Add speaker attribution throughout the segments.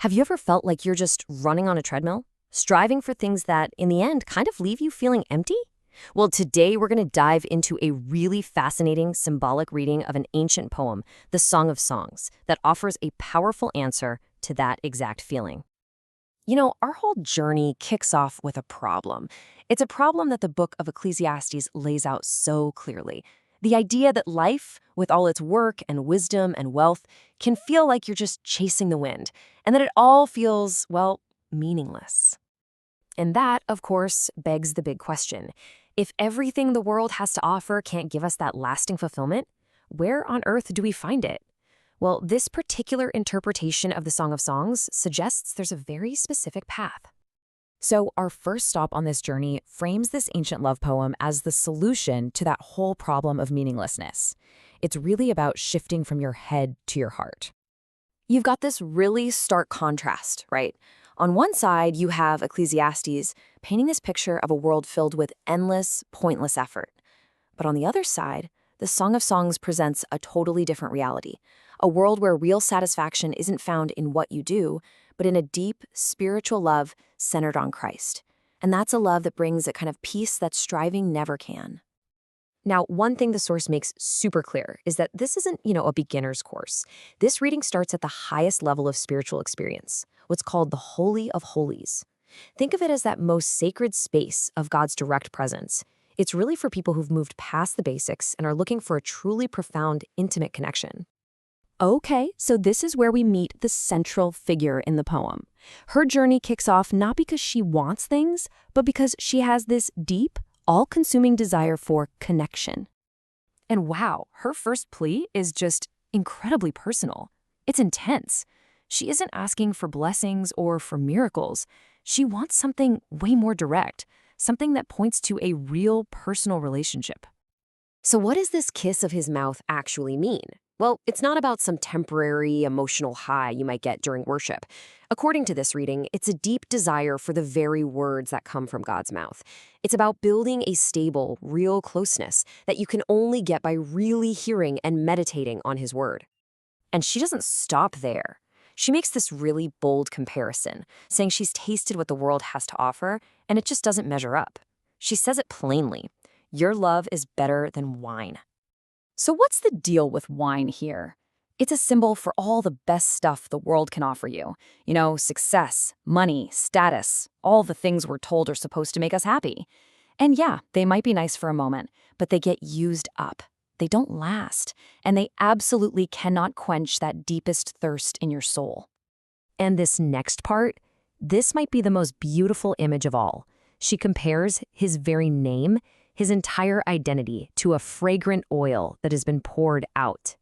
Speaker 1: Have you ever felt like you're just running on a treadmill, striving for things that, in the end, kind of leave you feeling empty? Well, today we're going to dive into a really fascinating symbolic reading of an ancient poem, the Song of Songs, that offers a powerful answer to that exact feeling. Our whole journey kicks off with a problem. It's a problem that the book of Ecclesiastes lays out so clearly. The idea that life, with all its work and wisdom and wealth, can feel like you're just chasing the wind, and that it all feels, well, meaningless. And that, of course, begs the big question. If everything the world has to offer can't give us that lasting fulfillment, where on earth do we find it? Well, this particular interpretation of the Song of Songs suggests there's a very specific path. So our first stop on this journey frames this ancient love poem as the solution to that whole problem of meaninglessness. It's really about shifting from your head to your heart. You've got this really stark contrast, right? On one side, you have Ecclesiastes painting this picture of a world filled with endless, pointless effort. But on the other side, the Song of Songs presents a totally different reality, a world where real satisfaction isn't found in what you do, but in a deep, spiritual love centered on Christ. And that's a love that brings a kind of peace that striving never can. Now, one thing the source makes super clear is that this isn't, a beginner's course. This reading starts at the highest level of spiritual experience, what's called the Holy of Holies. Think of it as that most sacred space of God's direct presence. It's really for people who've moved past the basics and are looking for a truly profound, intimate connection. Okay, so this is where we meet the central figure in the poem. Her journey kicks off not because she wants things, but because she has this deep, all-consuming desire for connection. And wow, her first plea is just incredibly personal. It's intense. She isn't asking for blessings or for miracles. She wants something way more direct, something that points to a real personal relationship. So what does this kiss of his mouth actually mean? Well, it's not about some temporary emotional high you might get during worship. According to this reading, it's a deep desire for the very words that come from God's mouth. It's about building a stable, real closeness that you can only get by really hearing and meditating on his word. And she doesn't stop there. She makes this really bold comparison, saying she's tasted what the world has to offer, and it just doesn't measure up. She says it plainly. Your love is better than wine. So what's the deal with wine here? It's a symbol for all the best stuff the world can offer you. Success, money, status, all the things we're told are supposed to make us happy. And yeah, they might be nice for a moment, but they get used up. They don't last, and they absolutely cannot quench that deepest thirst in your soul. And this next part, this might be the most beautiful image of all. She compares his very name, his entire identity, to a fragrant oil that has been poured out.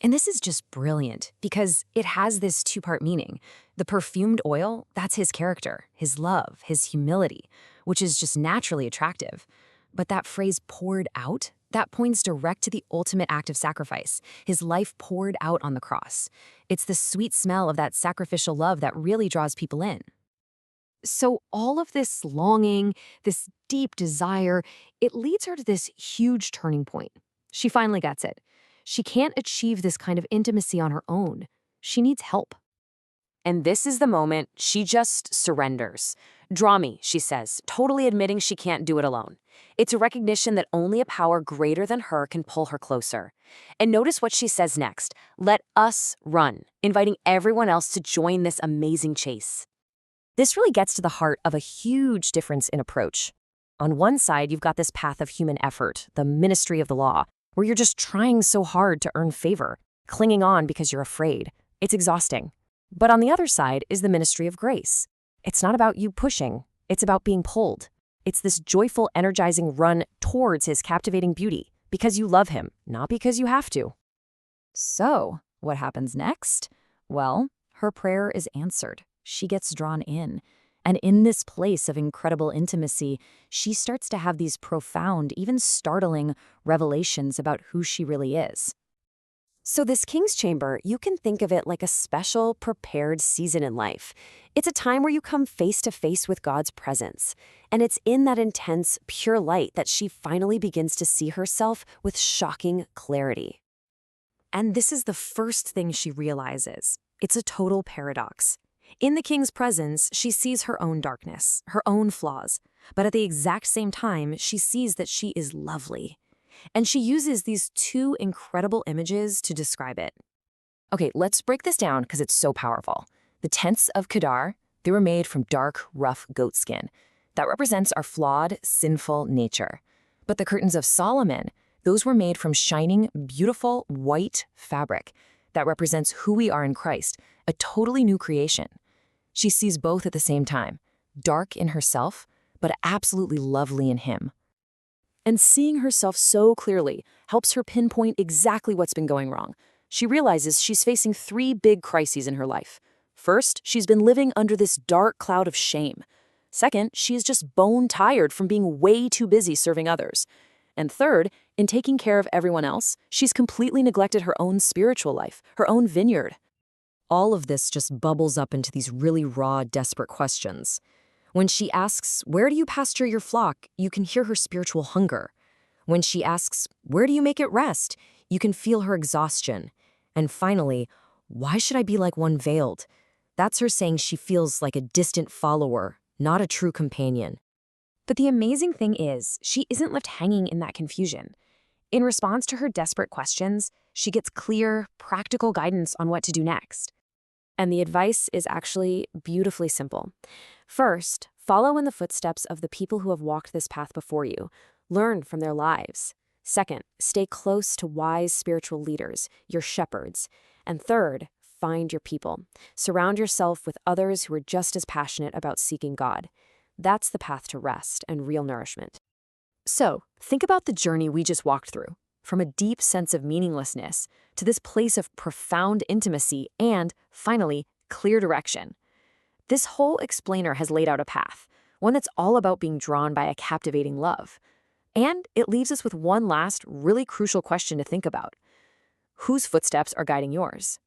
Speaker 1: And this is just brilliant because it has this two-part meaning. The perfumed oil, that's his character, his love, his humility, which is just naturally attractive. But that phrase poured out, that points direct to the ultimate act of sacrifice, his life poured out on the cross. It's the sweet smell of that sacrificial love that really draws people in. So all of this longing, this deep desire, it leads her to this huge turning point. She finally gets it. She can't achieve this kind of intimacy on her own. She needs help. And this is the moment she just surrenders. Draw me, she says, totally admitting she can't do it alone. It's a recognition that only a power greater than her can pull her closer. And notice what she says next. Let us run, inviting everyone else to join this amazing chase. This really gets to the heart of a huge difference in approach. On one side, you've got this path of human effort, the ministry of the law, where you're just trying so hard to earn favor, clinging on because you're afraid. It's exhausting. But on the other side is the ministry of grace. It's not about you pushing. It's about being pulled. It's this joyful, energizing run towards his captivating beauty because you love him, not because you have to. So, what happens next? Well, her prayer is answered. She gets drawn in. And in this place of incredible intimacy, she starts to have these profound, even startling revelations about who she really is. So this King's Chamber, you can think of it like a special, prepared season in life. It's a time where you come face to face with God's presence. And it's in that intense, pure light that she finally begins to see herself with shocking clarity. And this is the first thing she realizes. It's a total paradox. In the king's presence, she sees her own darkness, her own flaws, but at the exact same time, she sees that she is lovely. And she uses these two incredible images to describe it. Okay, let's break this down because it's so powerful. The tents of Kedar, they were made from dark, rough goat skin. That represents our flawed, sinful nature. But the curtains of Solomon, those were made from shining, beautiful, white fabric. That represents who we are in Christ, a totally new creation. She sees both at the same time, dark in herself, but absolutely lovely in him. And seeing herself so clearly helps her pinpoint exactly what's been going wrong. She realizes she's facing three big crises in her life. First, she's been living under this dark cloud of shame. Second, she is just bone tired from being way too busy serving others. And third, in taking care of everyone else, she's completely neglected her own spiritual life, her own vineyard. All of this just bubbles up into these really raw, desperate questions. When she asks, "Where do you pasture your flock?" you can hear her spiritual hunger. When she asks, "Where do you make it rest?" you can feel her exhaustion. And finally, "Why should I be like one veiled?" That's her saying she feels like a distant follower, not a true companion. But the amazing thing is, she isn't left hanging in that confusion. In response to her desperate questions, she gets clear, practical guidance on what to do next. And the advice is actually beautifully simple. First, follow in the footsteps of the people who have walked this path before you. Learn from their lives. Second, stay close to wise spiritual leaders, your shepherds. And third, find your people. Surround yourself with others who are just as passionate about seeking God. That's the path to rest and real nourishment. So, think about the journey we just walked through, from a deep sense of meaninglessness to this place of profound intimacy and, finally, clear direction. This whole explainer has laid out a path, one that's all about being drawn by a captivating love. And it leaves us with one last, really crucial question to think about. Whose footsteps are guiding yours?